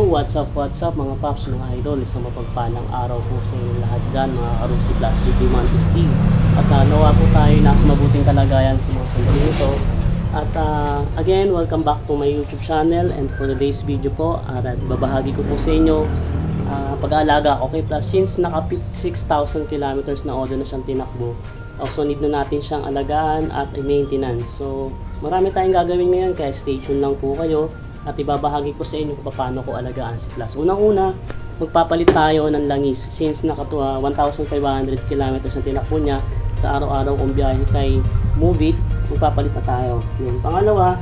what's up mga paps, mga idol. Isang mapagpalang araw po sa inyo lahat dyan, mga Karusi Plus GT 150. At nawa po tayo nasa mabuting kalagayan sa mga sandali nito. At again, welcome back to my YouTube channel. And for today's video po, babahagi ko po sa inyo pag-aalaga ko kay Plus. Since naka 56,000 kilometers na order na siyang tinakbo, also need na natin siyang alagaan at maintenance. So marami tayong gagawin ngayon, kaya stay tuned lang po kayo. At ibabahagi ko sa inyo kung paano ko alagaan si Plus. Unang-una, magpapalit tayo ng langis. Since naka 1,500 kilometers ang tinakbo niya sa araw-araw kong biyahe kay Move It, magpapalit na tayo. Yung pangalawa,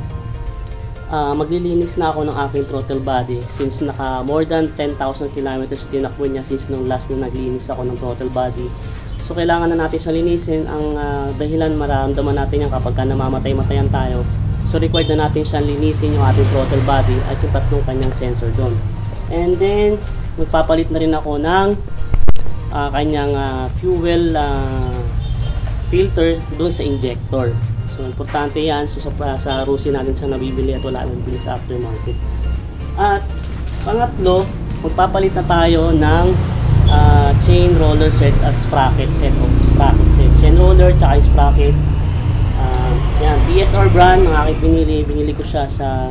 maglilinis na ako ng aking throttle body. Since naka more than 10,000 kilometers ang tinakbo niya since nung last na naglinis ako ng throttle body. So kailangan na natin siya linisin. Ang dahilan mararamdaman natin yan kapag namamatay-matayan tayo. So required na natin siyang linisin yung ating throttle body at yung tatlong kanyang sensor doon. And then magpapalit na rin ako ng kanyang fuel filter doon sa injector. So importante yan. So sa Rusi natin siya nabibili at wala nang bibili sa aftermarket. At pangatlo, magpapalit na tayo ng chain roller set at sprocket set of sprocket set. Chain roller tsaka sprocket. Yan, PSR brand ang aking binili ko siya sa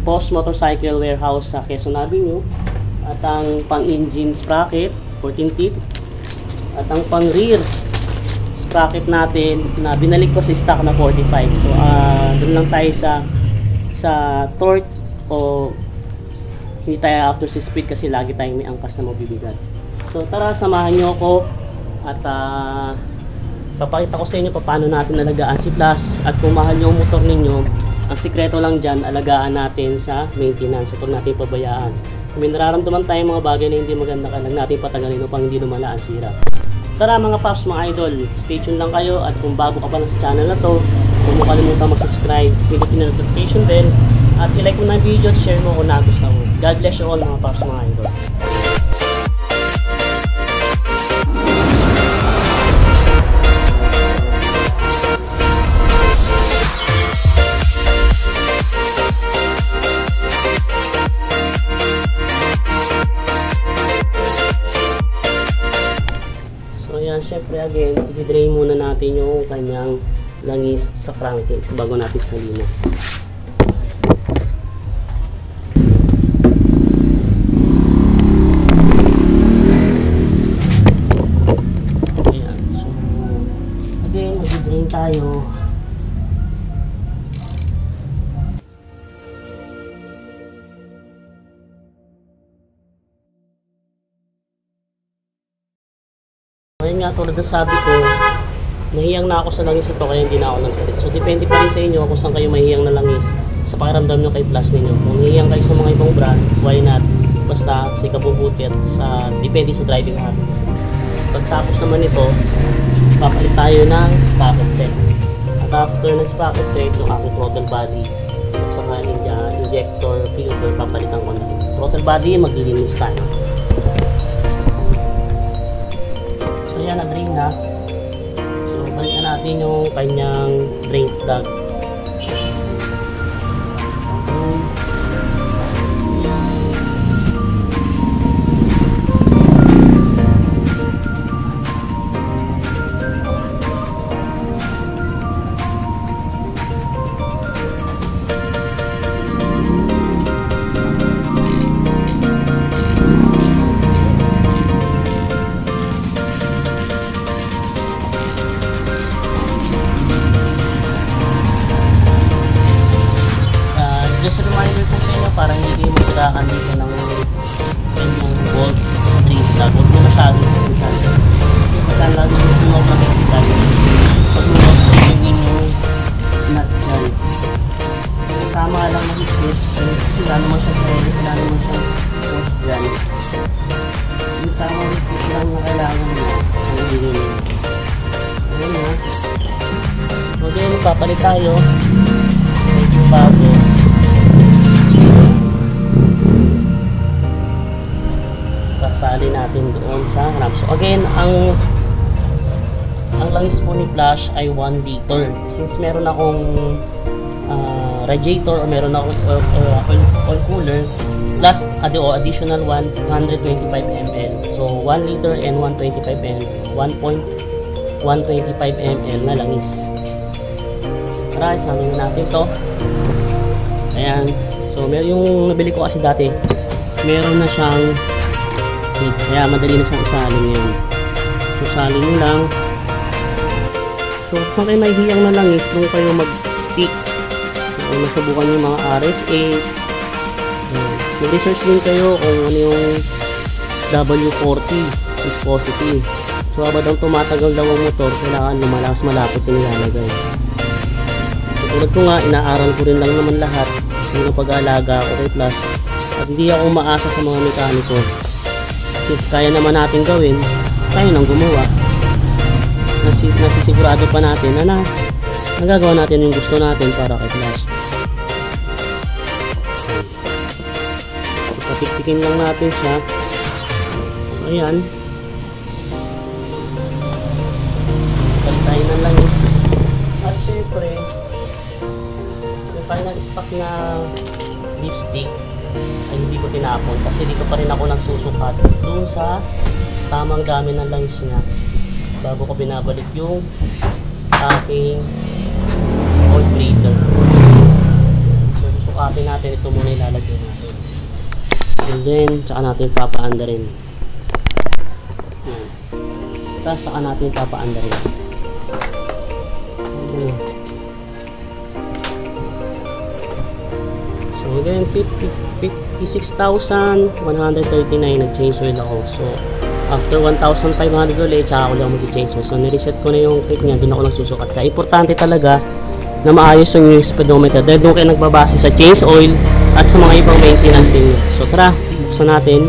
Post Motorcycle Warehouse sa Quezon Avenue. At ang pang-engine sprocket 14 teeth. At ang pang-rear sprocket natin na binalik ko sa stock na 45. So doon lang tayo sa torque, o hindi tayo after sa speed kasi lagi tayong may angkas na mabibigat. So tara, samahan nyo ako at papakita ko sa inyo paano natin alagaan si Plus. At kung mahal yung motor ninyo, ang sikreto lang dyan, alagaan natin sa maintenance. Huwag natin pabayaan. Kung may nararamdaman tayong mga bagay na hindi maganda, kailangan natin patagalin upang hindi lumala ang sira. Tara mga paps, mga idol, stay tuned lang kayo. At kung bago ka pa lang sa channel na to, huwag mo kalimutan mag-subscribe, pindutin ang notification bell, at i-like mo na ang video at share mo kung nagustuhan mo. God bless you all mga paps, mga idol. Siyempre again, i-drain muna natin yung kanyang langis sa crankcase bago natin salina. Ayan, so again, i-drain tayo. Ngayon nga, tulad ng sabi ko, nahiyang na ako sa langis ito kaya hindi na ako nagpalit. So depende pa rin sa inyo kung saan kayo mahihiyang na langis sa pakiramdam nyo kay Plus ninyo. Kung nahiyang kayo sa mga ibang brand, why not? Basta sa ikabubuti at depende sa driving habit. Pagtapos naman ito, papalit tayo ng sprocket set. At after ng sprocket set, yung aking throttle body at saka injector, filter, papalitan ko na. Throttle body, maglilinis tayo. Ayan, na-drain na. So, balikan natin yung kanyang drain plug. Just a reminder po sa inyo, parang hindi kayo masirakan dito ng yung bolt sa drain plug. Huwag mo masyadong pinsan. Kasi pagkaan lagi yung tulog na nakikita nyo, pag-ulog sa yung inyong nut dyan. Tama lang mag-hit, kasi wala naman siya pwede, wala naman siya post dyan. Yung tama hit lang na kailangan mo ang ilin nyo. Ayan o. So then, papalit tayo. Medyo bago. Sasali natin doon sa ramp. So again, ang langis po ni Plus ay 1 liter. Since meron akong radiator, o meron ako oil cooler, plus additional 125 ml. So 1 liter and 125 ml, 1.125 ml na langis. Tara, isamin natin to. Ayan. So meron yung nabili ko kasi dati, meron na siyang kaya madali na siyang isalin ngayon. So salin nyo lang. So kung kayo may hiyang na langis, doon kayo mag-stick. So kung nasubukan nyo yung mga RSA, mag-research din kayo kung ano yung W40 viscosity. So habang tumatagal daw ang motor, kailangan lumalakas malapit yung nilalagay. So tulad ko nga, inaaral ko rin lang naman lahat yung pag-aalaga ko kay Plus, at hindi ako umaasa sa mga mekaniko. Since kaya naman natin gawin, tayo nang gumawa. Nasisigurado pa natin na nagagawa natin yung gusto natin para kay Plus. Patiktikin lang natin siya. So ayan, palit tayo ng langis. At syempre, yung kanyang stock na lipstick ay hindi ko tinapon kasi dito pa rin ako nagsusukat doon sa tamang dami ng langis niya bago ko binabalik yung aking oil bleeder. So susukatin natin, ito muna ilalagay natin, and then saka natin papaanda rin. Tapos saka natin papaanda rin. So again, 56,139 nag-change oil ako. So after 1,500 ulit, tsaka ako lang mag-change oil. So nireset ko na yung clip niya, doon ako nagsusukat. Kaya importante talaga na maayos yung speedometer dahil doon kayo nagbabase sa change oil at sa mga ibang maintenance din. So tara, buksan natin.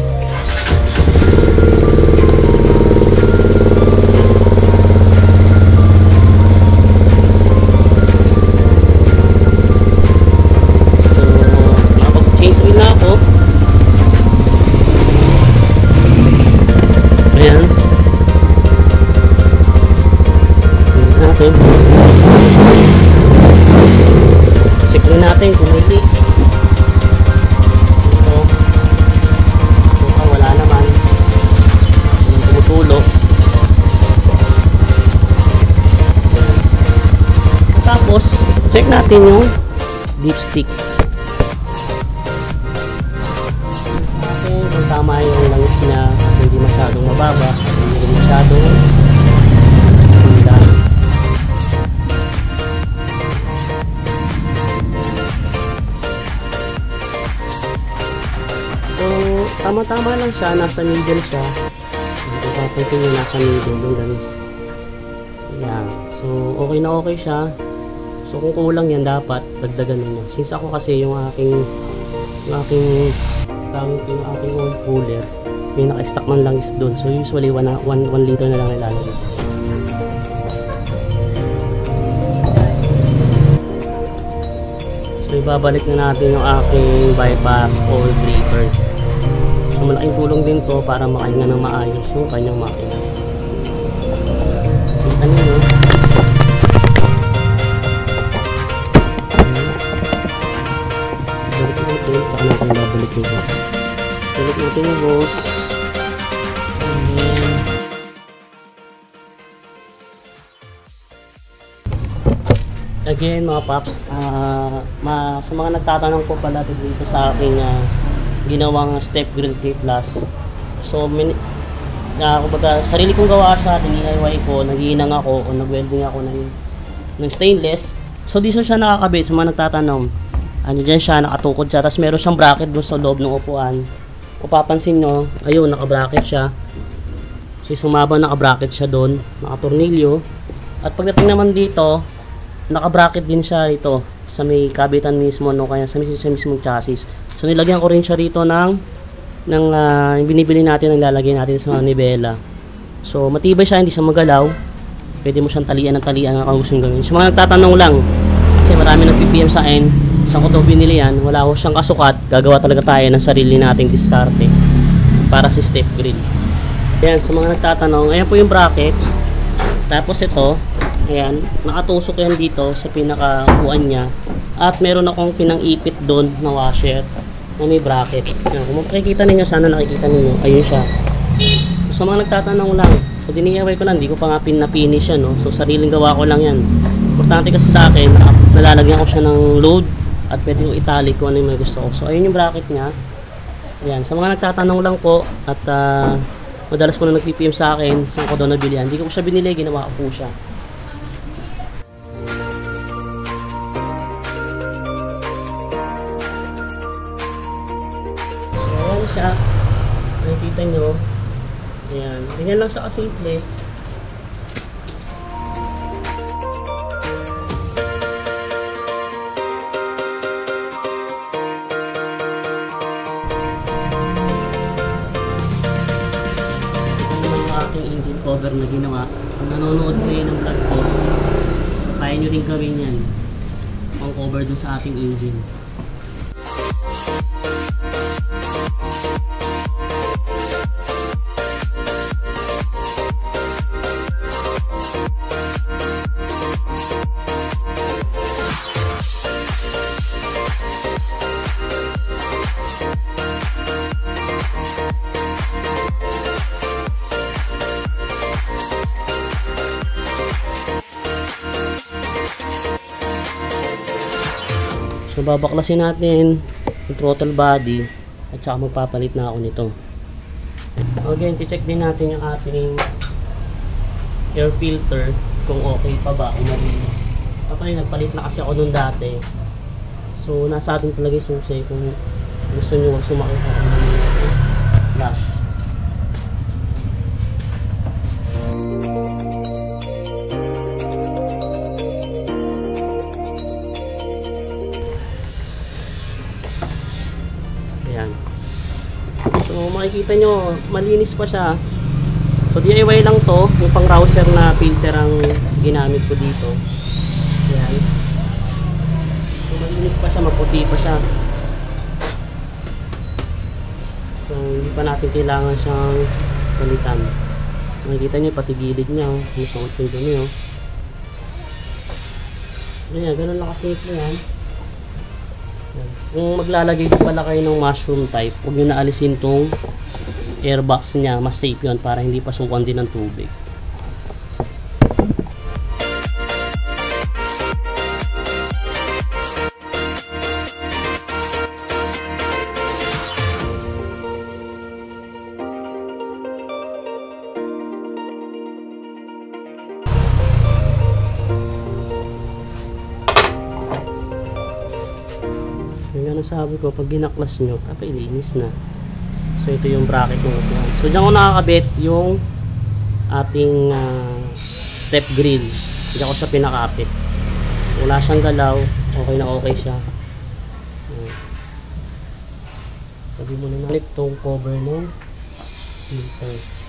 Check din natin kung may leak. Ito, wala naman. Tumutulo. Tapos, check natin yung dipstick. Okay, kung tama yung langis niya, hindi masyadong mababa, hindi masyadong handa. So, tama-tama lang siya, nasa middle siya. Kung papansin nyo, nasa middle yung langis. Ayan. So, okay na okay siya. So, kung kulang yan, dapat dagdagan nyo. Since ako kasi yung aking oil cooler, may naka-stack man langis doon. So, usually 1 liter na lang ilalagay. So, ibabalik na natin yung aking bypass oil breaker. So, malaking tulong din to para makahinga ng maayos yung kanyang makina. Kita nyo, no? Balik natin, saka natin babalik yung hose. Balik natin yung hose. And then, again mga paps, sa mga nagtatanong po pala dito sa aking ginawang step grill kay Plus. So kumbaga, sarili kong gawa siya, DIY ko, naghihinang ako o nag-welding ako ng stainless. So dito siya nakakabit sa mga nagtatanong. Ano dyan siya, nakatukod siya, tapos meron siyang bracket doon sa loob ng upuan. Kung papansin nyo, ayun, naka-bracket siya. So isang mabang naka-bracket siya doon, naka-tornilyo. At pagdating naman dito, naka-bracket din siya rito sa may kabitan mismo, no, kaya sa mismong chassis. So nilagyan ko rin siya rito ng binibili natin, lalagay natin sa manibela. So matibay siya, hindi siya magalaw. Pwede mo siyang talian ng talian kung gusto nyo gawin. So mga nagtatanong lang, kasi marami nag-PPM sa akin, saan ko daw binili yan, wala ko siyang kasukat, gagawa talaga tayo ng sarili nating diskarte para sa step grill. Ayan, sa mga nagtatanong, ayan po yung bracket. Tapos ito, ayan, nakatusok yan dito sa pinaka-upuan niya. At meron akong pinang-ipit doon na washer na may bracket. Yan, kung makikita ninyo, sana nakikita ninyo, ayun siya. So, sa mga nagtatanong lang, so DIY ko lang, hindi ko pa nga pinapinish yan, no? So sariling gawa ko lang yan. Importante kasi sa akin, nalalagyan ko siya ng load at pwede yung italic kung ano yung may gusto ko. So ayun yung bracket niya. Yan, sa mga nagtatanong lang po at madalas po na nag-PPM sa akin, saan ko daw nabili yan, hindi ko siya binili, ginawa ko po siya. Siya, nakikita nyo, ayan, ganyan lang siya kasimple. Ito naman yung aking engine cover na ginawa. Kung nanonood kayo ng vlog ko, kaya nyo rin gawin yan, pang cover dun sa ating engine. So babaklasin natin yung throttle body at saka magpapalit na ako nito. Again, check din natin yung ating air filter kung okay pa ba, kung malinis. Actually, nagpalit na kasi ako nung dati. So nasa atin talaga yung susi kung gusto nyo huwag sumakit ako ng flash. So makikita nyo, malinis pa siya. So DIY lang to, yung pang rouser na filter ang ginamit ko dito. Ayan. So malinis pa siya, maputi pa siya. So hindi pa natin kailangan siyang palitan. Makikita nyo, pati gilid niya, musungot yung dumi. Ayan, ganun lang kasimple yan. Kung maglalagay pala kayo ng mushroom type, huwag nyo na alisin tong airbox nya, mas safe yun para hindi pasukan din ng tubig. Yung sabi ko, pag ginaklas nyo, ilinis na. So ito yung bracket ng upuan. So dyan ko nakakabit yung ating step grill. Hindi ko siya pinakapit. Wala siyang galaw, okay na okay siya. Sabi mo na nalit itong cover ng filter.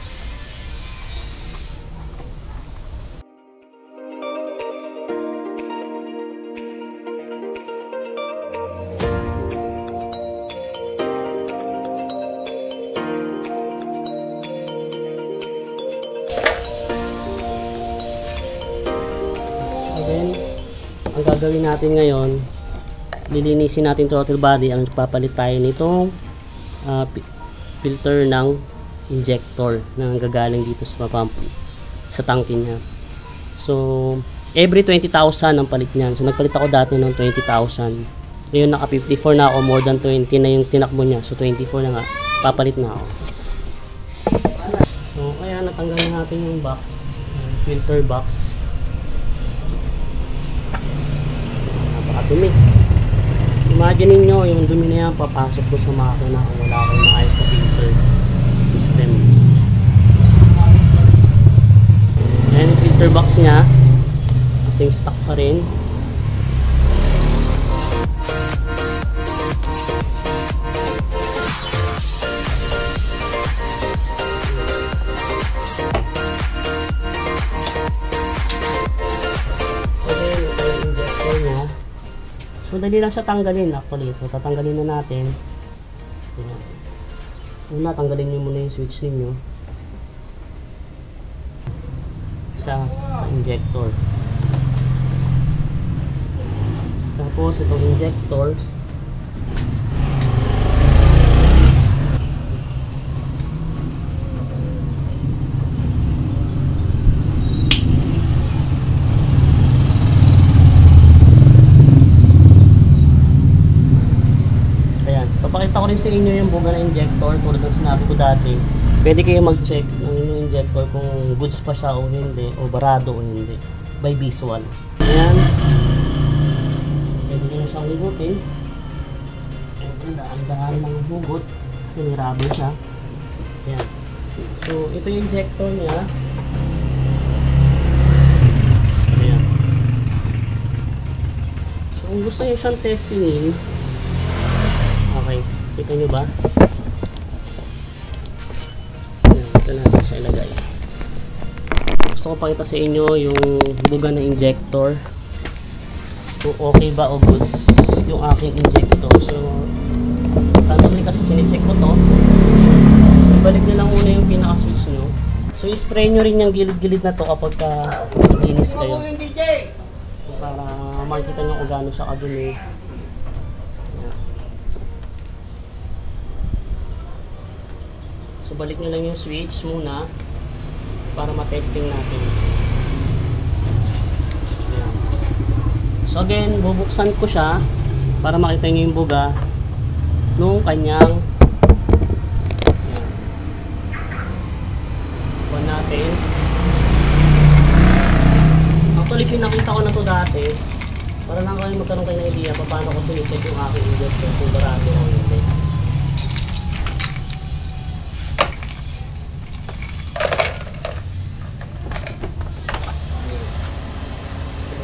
Then, ang gagawin natin ngayon, lilinisin natin throttle body. Ang papalit tayo nitong filter ng injector na gagaling dito sa pump, sa tangke niya. So, every 20,000 ang palit niyan. So, nagpalit ako dati ng 20,000. Ngayon, naka 54 na ako, more than 20 na yung tinakbo niya. So, 24 na nga, papalit na ako. So, kaya natanggal natin yung box, filter box. Napakadumi. Imagine niyo yung dumi na yan papasok ko sa makina kung wala akong maayos sa filter system. Ayan yung filter box nya, kasing stock pa rin. So, dali lang siya tanggalin actually. So, tatanggalin na natin. Ayan. Una, tanggalin nyo muna yung switch ninyo. Sa injector. Tapos itong injector. Ayan, papakita ko rin sa inyo yung buga na injector. Tulad ng sinabi ko dati, pwede kayo mag-check ng inyong injector kung goods pa siya o hindi, o barado o hindi, by visual. Ayan, pwede nyo siyang higutin. Siyempre, daan-daan ng hugot kasi may rubber siya. Ayan. So, ito yung injector niya. Ayan. So, kung gusto nyo siyang testingin, okay, kita nyo ba? Ayan, ito natin siya ilagay. Gusto ko pakita sa inyo yung buga na injector. Kung okay ba o goods yung aking injector. So, randomly kasi sinicheck ko to. So, balik nyo lang muna yung pinaka-switch nyo. So, spray nyo rin yung gilid-gilid na to kapag naglinis kayo. So, para makikita nyo kung gaano siya kadumi. So, balik nyo lang yung switch muna para matesting natin. Ayan. So again, bubuksan ko siya para makita nyo yung buga nung kanyang buwan natin. Actually, pinakita ko na to dati para lang kayo magkaroon kayo ng idea paano ko sinicheck yung aking injector kung barado o hindi.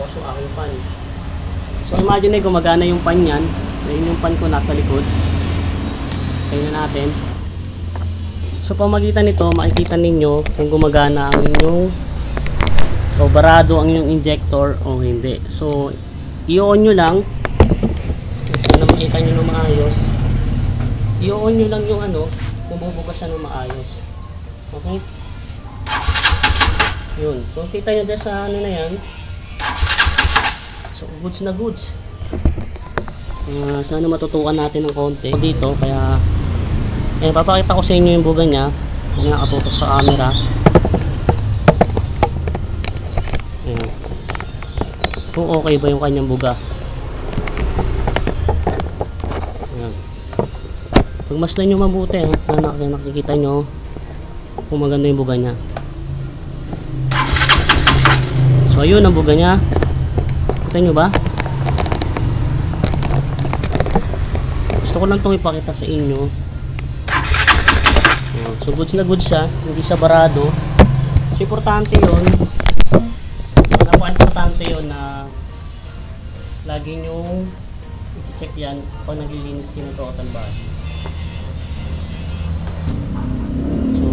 Yung aking pan. So imagine gumagana yung pan yan. So yun yung pan ko nasa likod. Tingnan natin. So pamagitan nito makikita ninyo kung gumagana ang inyong o barado ang inyong injector o hindi. So i-on nyo lang para makita nyo ng maayos. I-on nyo lang yung ano kung bubukas siya ng maayos. Okay? Yun. Kung kita nyo dyan sa ano na yan, so goods na goods. Sana matutukan natin ng konti dito. Kaya papakita ko sa inyo yung buga niya kung nakatutok sa camera. Ayan. Kung okay ba yung kanyang buga. Ayan. Pagmasdan nyo mabuti na nakikita nyo kung maganda yung buga niya. So ayun ang buga niya. Kita nyo ba? Gusto ko lang itong ipakita sa inyo. So goods na goods siya, hindi siya barado. So importante yun, napaka-importante yun na lagi nyo i-check yan pag naglilinis kayo ng total body. So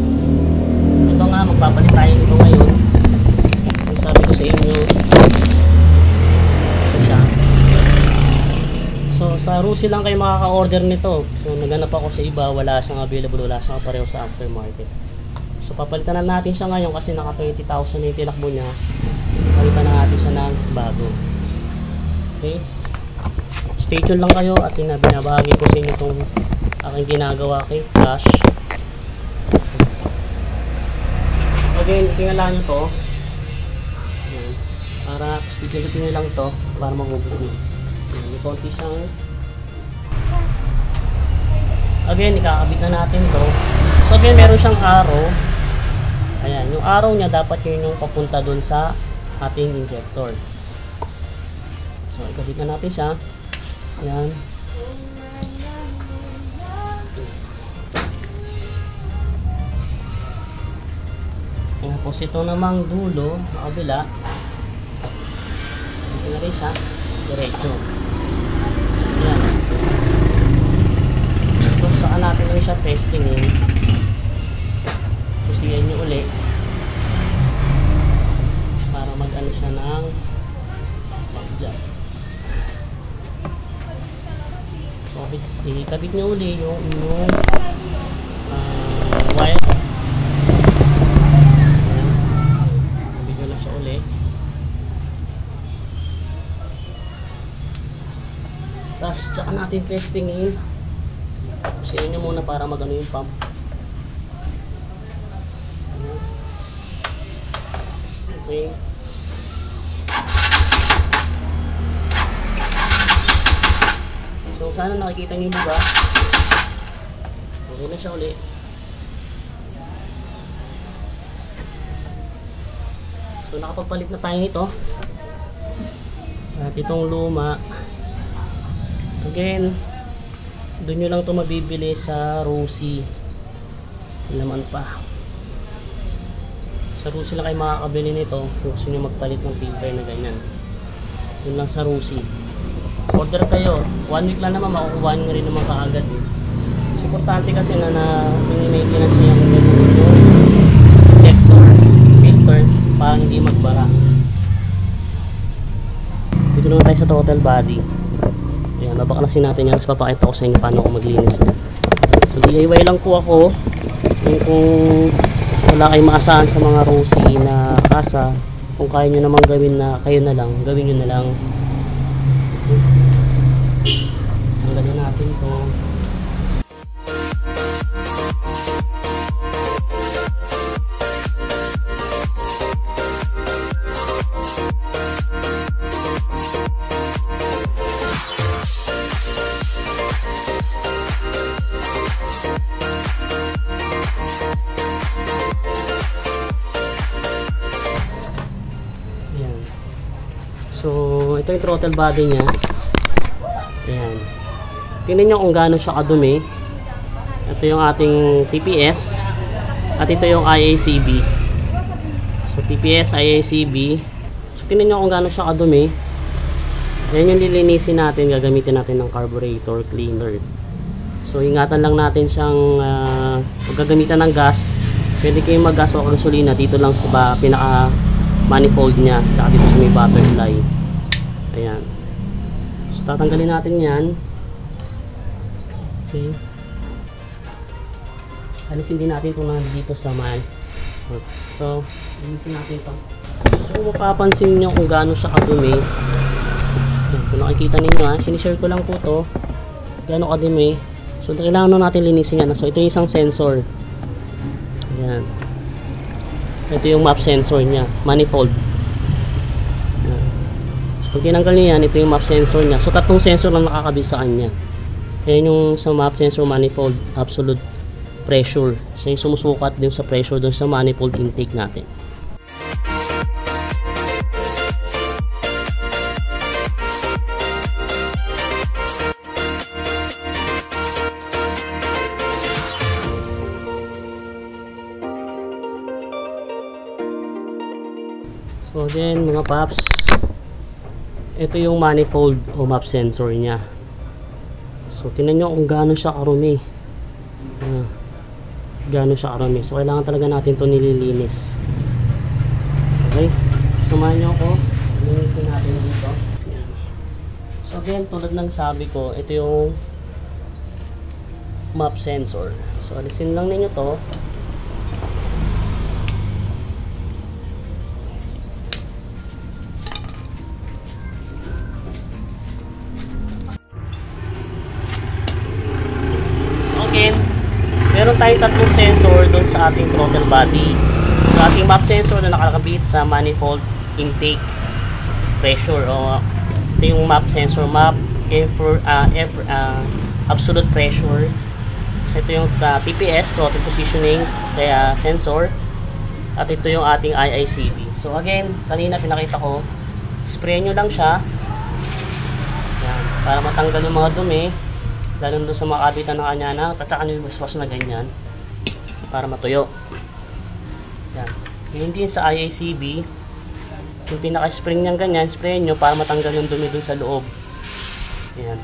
ito nga, magpapalit tayo ito ngayon. Yung sabi ko sa inyo, so sa Rusi lang kayo makaka-order nito. So naganap ako sa iba, wala siyang available, wala siyang pareho sa aftermarket. So papalitan na natin siya ngayon kasi naka 20,000 na yung tinakbo niya. Palitan na natin siya ng bago. Okay, stay tuned lang kayo at binabahagi ko sa inyo itong aking ginagawa kay Flash. Again, tingnan nyo to. Ayan. Para speedin nyo lang to para magugulo. May konti siyang, again ikakabit na natin to. So again meron siyang arrow. Ayan, yung arrow niya dapat yun yung papunta dun sa ating injector. So ikabit na natin siya. Ayan. Tapos ito namang dulo na kabila, ito na rin siya diretso. Ayan. So saka natin lang siya testingin. Susiyan nyo uli para mag-ano siya ng mag-jump. So ikabit nyo uli yung wire. Tapos tsaka natin testingin. Pusin nyo muna para magano yung pump. Okay. So sana nakikita nyo ba? Okay na siya ulit. So nakapagpalit na tayo nito. At itong luma, again, doon nyo lang ito mabibili sa Rusi. Naman pa. Sa Rusi lang kayo makakabili nito kung gusto nyo magpalit ng filter na ganyan. Yun lang sa Rusi. Order kayo. 1 week lang naman, makukuha nyo rin naman kaagad. Importante kasi na maintenance nyo yung protector, filter, para hindi magbara. Dito naman tayo sa throttle body. Ayan, babaklasin natin yan. Tapos papakita ko sa inyo paano ako maglinis yan. So DIY lang po ako. Yung kung wala kayong maasahan sa mga Rusi na kasa, kung kaya nyo naman gawin na kayo na lang, gawin nyo na lang. Tanggalin natin ito. So, ito yung throttle body niya. Ayan. Tingnan nyo kung gaano siya kadumi. Ito yung ating TPS. At ito yung IACB. So, TPS, IACB. So, tingnan nyo kung gaano siya kadumi. Ayan yung lilinisin natin. Gagamitin natin ng carburetor cleaner. So, ingatan lang natin siyang pag gagamitan ng gas. Pwede kayong mag-gas o gasolina dito lang sa pinaka manifold niya. Tsaka dito sa may butterfly. Ayan. So, tatanggalin natin yan. Okay. Alisin din natin itong dito sa man. So, alisin natin ito. So, mapapansin nyo kung gaano siya kadumi. So, nakikita ninyo ha. Sinishare ko lang po ito. Gaano kadumi. So, kailangan natin linisin yan. So, ito yung isang sensor. Ayan. Ito yung map sensor niya. Manifold. Pag tinanggal niya yan, ito yung map sensor niya. So, tatlong sensor lang nakakabit sa kanya. Ayan yung sa map sensor manifold, absolute pressure. So, yung sumusukat din sa pressure doon sa manifold intake natin. So, then, mga paps, ito yung manifold o map sensor niya. So, tingnan nyo kung gaano siya karumi. Gaano siya karumi. So, kailangan talaga natin ito nililinis. Okay? Samahan nyo ako. Linisin natin dito. So, again, tulad ng sabi ko, ito yung map sensor. So, alisin lang ninyo to. Meron tayong tatlong sensor doon sa ating throttle body. So, ating map sensor na nakalakabit sa manifold intake pressure. O, ito yung map sensor, map absolute pressure. So, ito yung TPS, throttle positioning sensor. At ito yung ating IICB. So, again, kanina pinakita ko, spray nyo lang siya. Yan, para matanggal yung mga dumi. Lalo doon sa mga kabitan ng kanya na tatsakan yung waswas na ganyan para matuyo. Yan. Yun din sa IACB, yung pinaka-spring niyang ganyan, spray nyo para matanggal yung dumi doon sa loob. Yan.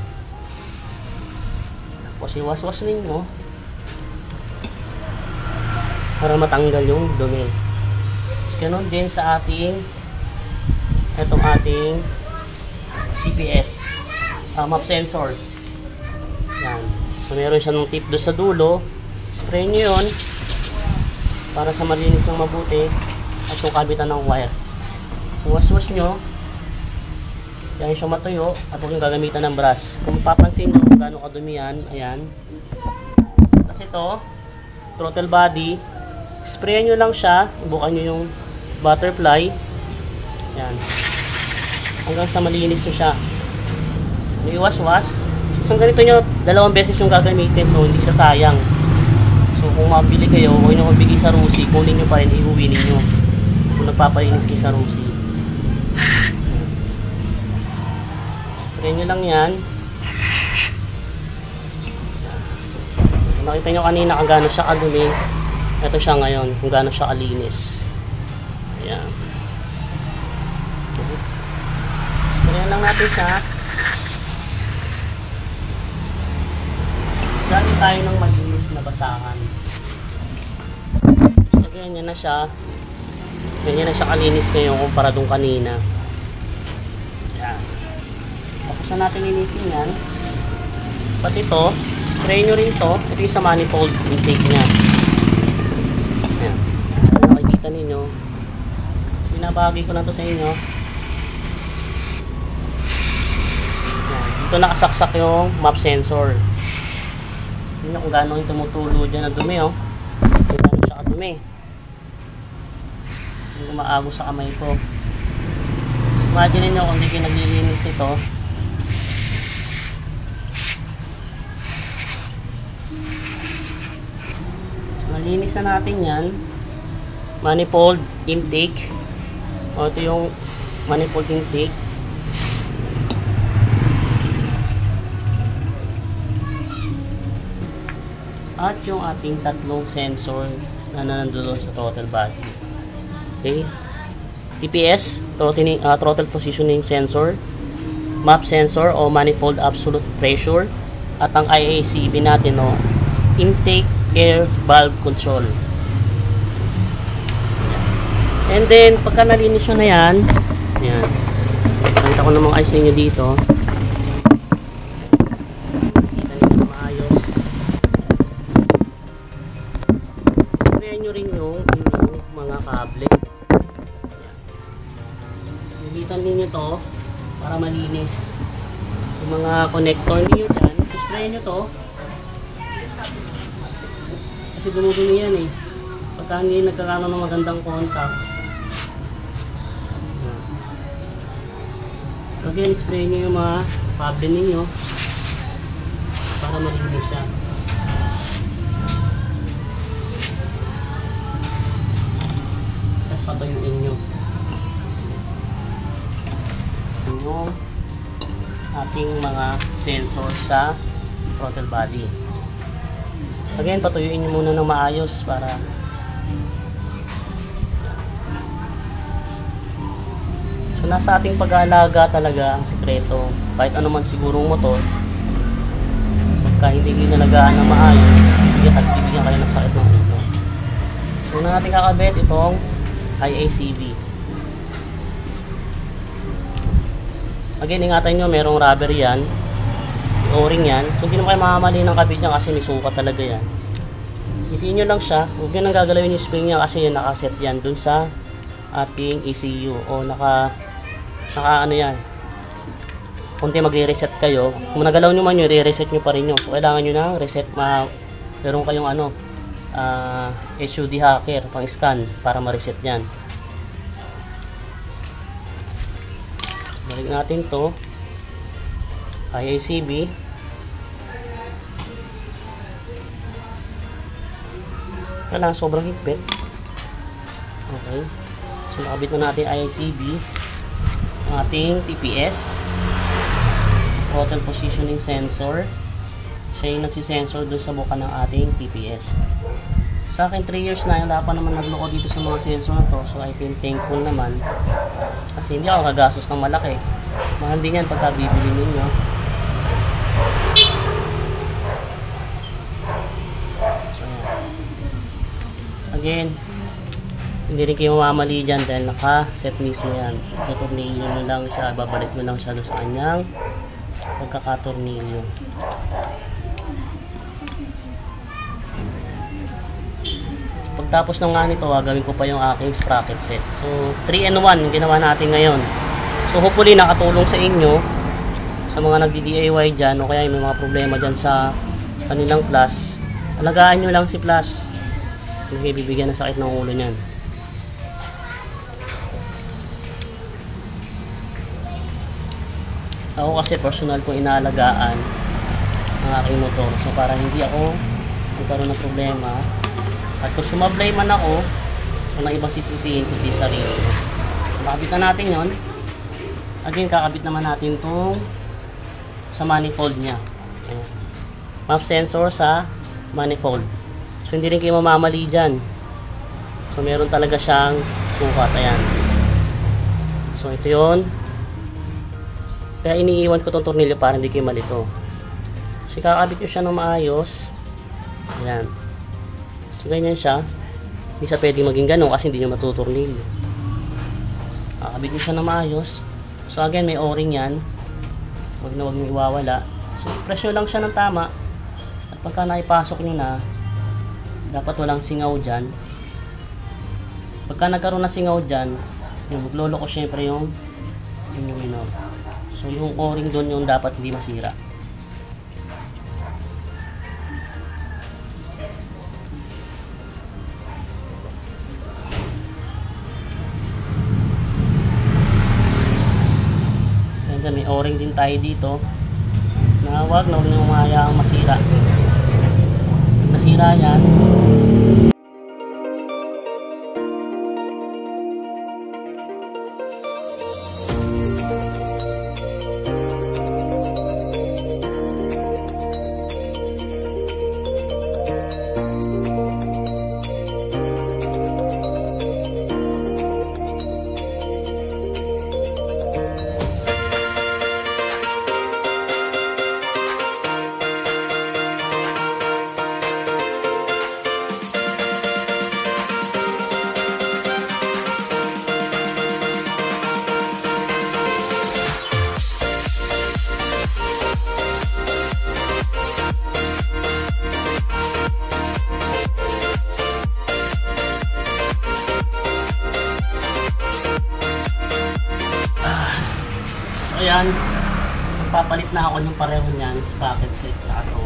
Tapos iwas-was ninyo para matanggal yung dumi. Ganon din sa ating etong ating TPS map sensor. Yan. So, meron siya ng tip doon sa dulo. Spray nyo yun para sa malinis ng mabuti at yung kabitan ng wire. Wash-wash nyo. Yan siya matuyo at huwag yung gagamitan ng brush. Kung papansin nyo kung gaano kadumi yan, ayan. Kasi ito, throttle body, sprayan nyo lang siya, ibukan nyo yung butterfly. Yan. Hanggang sa malinis nyo siya. Iwas-was. So, ganito nyo, 2 beses yung gagamitin, so hindi siya sayang. So, kung mabili kayo, huwag nyo magbigay sa Rusi, kunin nyo pa rin, iuwi ninyo. Kung nagpapalinis kayo sa Rusi. Sprayan nyo lang yan. Nakita nyo kanina kung gaano siya kadumi. Ito siya ngayon, kung gaano siya kalinis. Ayan. Sprayan lang natin siya. Gamit tayo ng malinis na basahan. So, ganyan na siya. Ganyan na siya kalinis ngayon kumpara dun kanina. Ayan. Tapos na natin linisin yan. Pati ito, spray nyo rin ito. Ito yung sa manifold intake nya. Ayan. Ano nakikita ninyo. Binabagi ko na ito sa inyo. Ayan. Dito nakasaksak yung map sensor. Hindi na kung gaano yung tumutulo dyan na dumi, oh. Kung gaano siya kadumi. Hindi ko maago sa kamay ko. Imagine nyo kung hindi kayo naglilinis nito. Malinis na natin yan. Manifold intake. O, ito yung manifold intake. At yung ating tatlong sensor na nandoon sa throttle body. Okay? TPS, throttle positioning sensor, map sensor o manifold absolute pressure, at ang IACV natin, no, intake air valve control. And then, pagka nalinis nyo na yan, yan. Pakita ko namang ayos ninyo dito. Rin yung mga kable. Nilitan ninyo to para malinis yung mga connector niyo dyan. Spray nyo to kasi dumudumi yan eh. Pagka hindi nagkakaroon ng magandang contact. Again, spray nyo yung mga kable ninyo para malinis siya. Patuyuin nyo yung ating mga sensor sa throttle body. Again, patuyuin nyo muna ng maayos para so nasa ating pag-aalaga talaga ang sikreto. Kahit ano man sigurong motor, pagka hindi nyo nalagaan ng maayos, bibigyan kayo ng sakit ng ulo. So una natin kakabit itong IACV. Again, ingatan nyo, merong rubber yan, o-ring yan. So hindi naman kayo makamali ng kabit niya kasi may sukat talaga yan. Itiin nyo lang siya. Huwag nyo nang gagalawin yung spring niya kasi nakaset yan dun sa ating ECU o naka ano yan. Kung magre-reset kayo, kung nagalaw nyo man yun, re-reset nyo pa rin yun. So kailangan nyo na reset, meron kayong ano, HUD hacker pang scan para ma-reset yan. Balik natin to IACV. Kailangan sobrang higpit. Okay, so nakabit na natin IACV, ang ating TPS throttle positioning sensor. Siya yung nagsisensor doon sa buka ng ating TPS. Sa akin 3 years na, wala pa naman nagloko dito sa mga sensor na to. So I feel thankful naman. Kasi hindi ako kagastos ng malaki. Mahal din yan pagka bibili ninyo. So again, hindi rin kayo mamamali dyan dahil naka-set mismo yan. Tutornilyo nyo lang siya, babalik nyo lang siya doon sa kanyang pagkakatornilyo. Pagtapos ng nga nito, gagawin ko pa yung aking sprocket set. So 3-in-1 yung ginawa natin ngayon. So hopefully nakatulong sa inyo, sa mga nagdi-DIY dyan, o kaya may mga problema dyan sa kanilang flash. Alagaan nyo lang si flash, hindi bibigyan ng sakit ng ulo nyan. Ako kasi personal kong inaalagaan ang aking motor, so para hindi ako magkaroon ng problema, at kung sumablay man ako, walang ibang sisisihin kundi sarili. Kakabit na natin yon. Again, kakabit naman natin itong sa manifold nya. Ayan. Map sensor sa manifold. So hindi rin kayo mamamali dyan. So meron talaga siyang sukat. Ayan. So ito yun. Kaya iniiwan ko itong tornilyo para hindi kayo malito. So kakabit nyo siya ng maayos. Ayan. So ganyan siya. Hindi siya pwedeng maging ganun kasi hindi nyo matutornilyo. Kakabit nyo siya ng maayos. So again, may o-ring yan. Huwag na huwag nyo iwawala. So press nyo lang siya ng tama. At pagka naipasok nyo na, dapat walang singaw dyan. Pagka nagkaroon na singaw dyan, yung maglolo ko syempre yung minor. So yung o-ring doon yung dapat hindi masira. May o-ring din tayo dito na huwag na huwag nyo mahayaang masira. Masira yan, ayan, magpapalit na ako ng pareho niyan, sprocket set sa ito.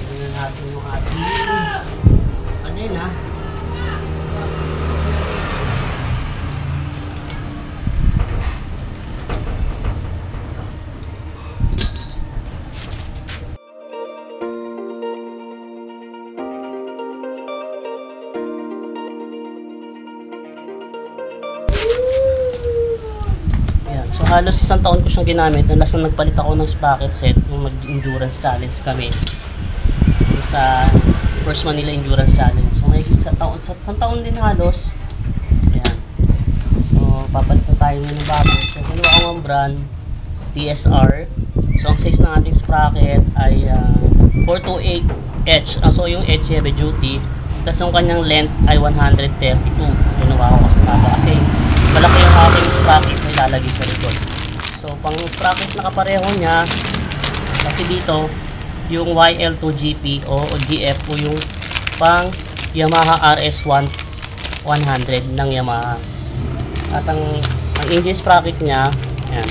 Tingnan natin yung ating ano yun ha. Halos isang taon ko siyang ginamit. Unless nung nagpalit ako ng sprocket set nung mag-endurance challenge kami sa first Manila Endurance Challenge. So may isang taon din halos. Ayan. So papalit na tayo ng bago. So ginawa ko ang brand TSR. So ang size ng ating sprocket ay 428H. So yung H heavy duty. Tapos yung kanyang length ay 132. Ginawa ko kasi kasi malaki yung aking sprocket na ilalagay sa likod. So pang sprocket na kapareho niya, kasi dito yung YL2GP o GF o yung pang Yamaha RS100 ng Yamaha. At ang engine sprocket niya, ayan,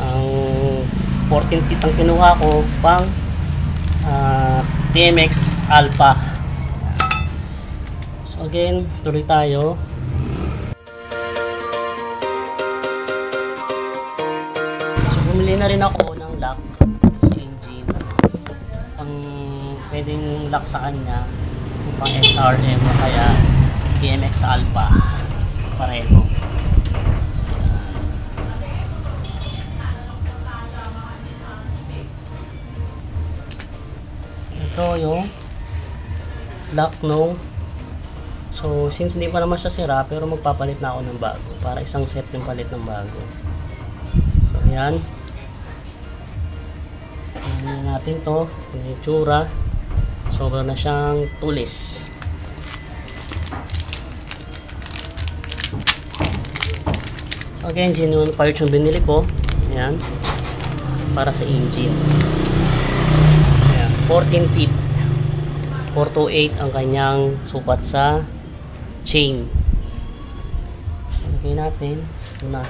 ang 14 feet ang kinuha ko pang TMX Alpha. So again, tuloy tayo. Bumili na rin ako ng lock sa engine. Ang pwedeng lock sa kanya, pang SRM o kaya TMX Alpha. Pareho. Ito yung lock no. So since hindi pa naman siya sira, pero magpapalit na ako ng bago. Para isang set yung palit ng bago. So yan. Tingnan natin to, yung itsura. Sobra na siyang tulis. Okay, genuine parts yung binili ko. Ayan. Para sa engine. Ayan, 14 feet. 428 ang kanyang sukat sa chain. Lagay natin. Una.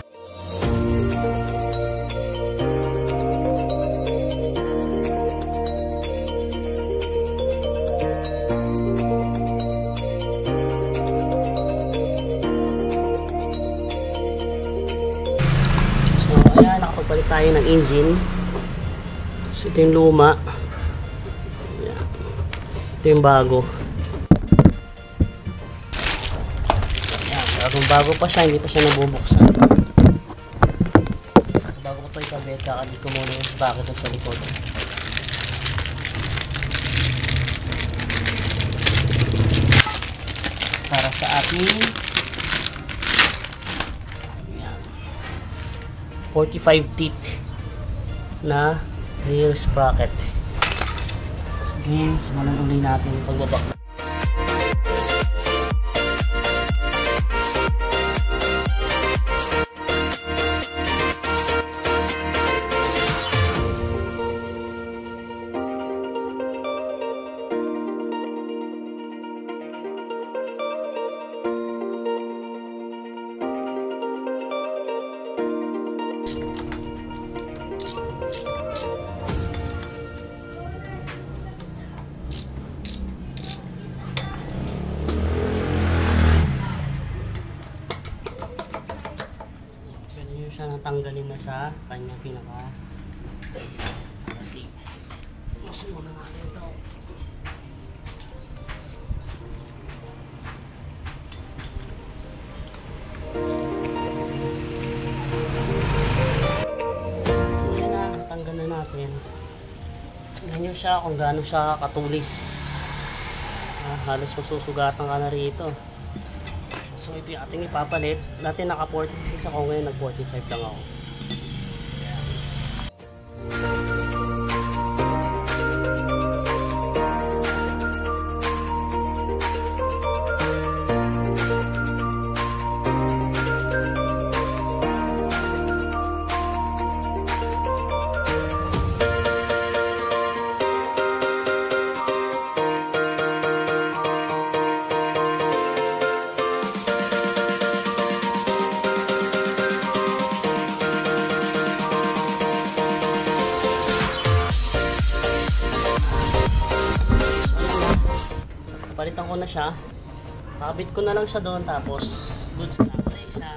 Ayan, nakapagpalit tayo ng engine. So, ito yung luma. Ayan. Ito yung bago. Ayan, bago pa siya, hindi pa siya nabubuksan. Bago ko pa ikabit, kakabit ko muna yung bakit sa likod. Para sa ating 45 teeth na rear sprocket. Again, simulan ulit natin yung pagbabak. Siya natanggalin na sa kanyang pinaka kasi masuno na natin ito. So yan na, natanggal na natin. Tingnan nyo siya kung gaano siya katulis. Halos masusugatan ka na rito. So ito yung ating ipapalit. Dati naka 46 ako, ngayon nag 45 lang ako. Palitan ko na siya. Kakabit ko na lang siya doon, tapos goods na ako na siya.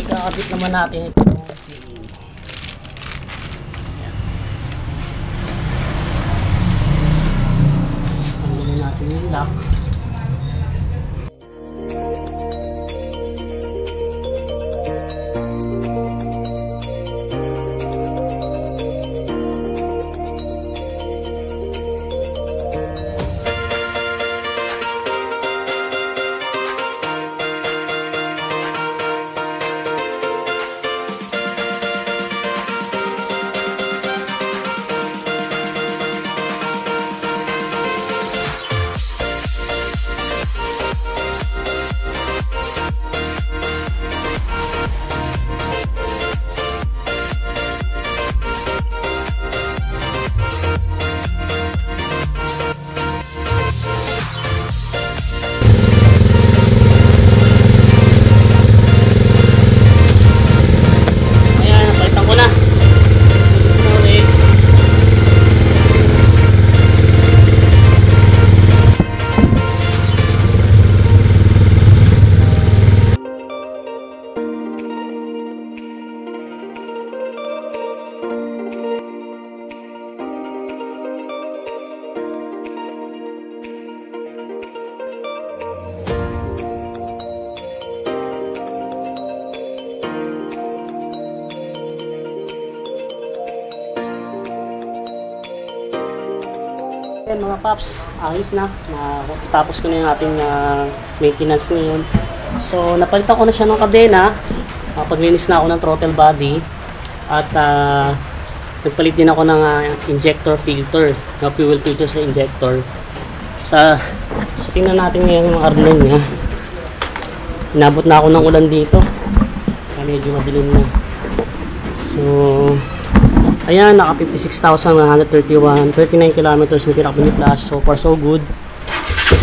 Ikakabit naman natin ito. Tanggalin natin yung lock. mga paps, ayos na. Tapos ko na yung ating maintenance ngayon. So, napalitan ko na siya ng kadena. Paglinis na ako ng throttle body. At nagpalit din ako ng injector filter. Fuel filter sa injector. So, tingnan natin ngayon yung arlen niya. Inabot na ako ng ulan dito. Kaya medyo madilim na. So, ayan, naka 56,131, 39 kilometers na tinakbo ni Flash. So far, so good. So,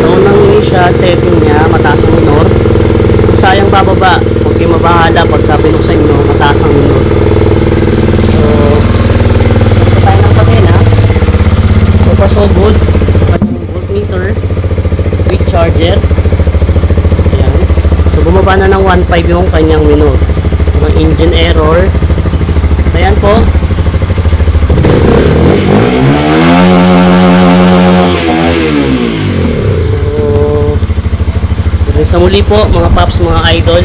sa unang initial setting niya, mataas ang minor. Kung sayang bababa, huwag kayo mabahala pagka binuksan nyo, mataas ang minor. So, ito tayo ng kadena. So far, so good. Yung voltmeter with charger. Ayan. So, bumaba na ng 1.5 yung kanyang minor. Yung engine error. Ayan po. So, sa muli po mga paps, mga idol,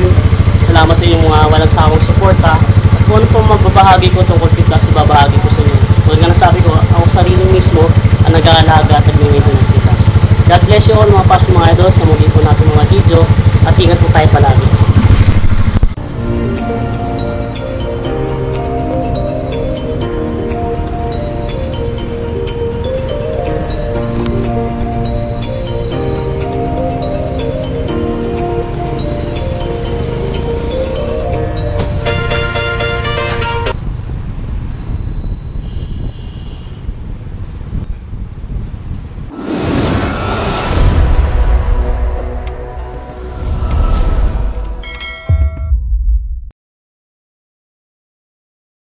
salamat sa inyong mga walang sawang suporta. At kung ano po magbabahagi ko tungkol kay Flash, ibabahagi ko sa inyo. Kung nga nasabi ko, ako sarili mismo ang nag-aalaga at nag-maintenance ni Flash. God bless you all mga paps, mga idol. Sa muli po natin mga video at ingat po tayo palagi.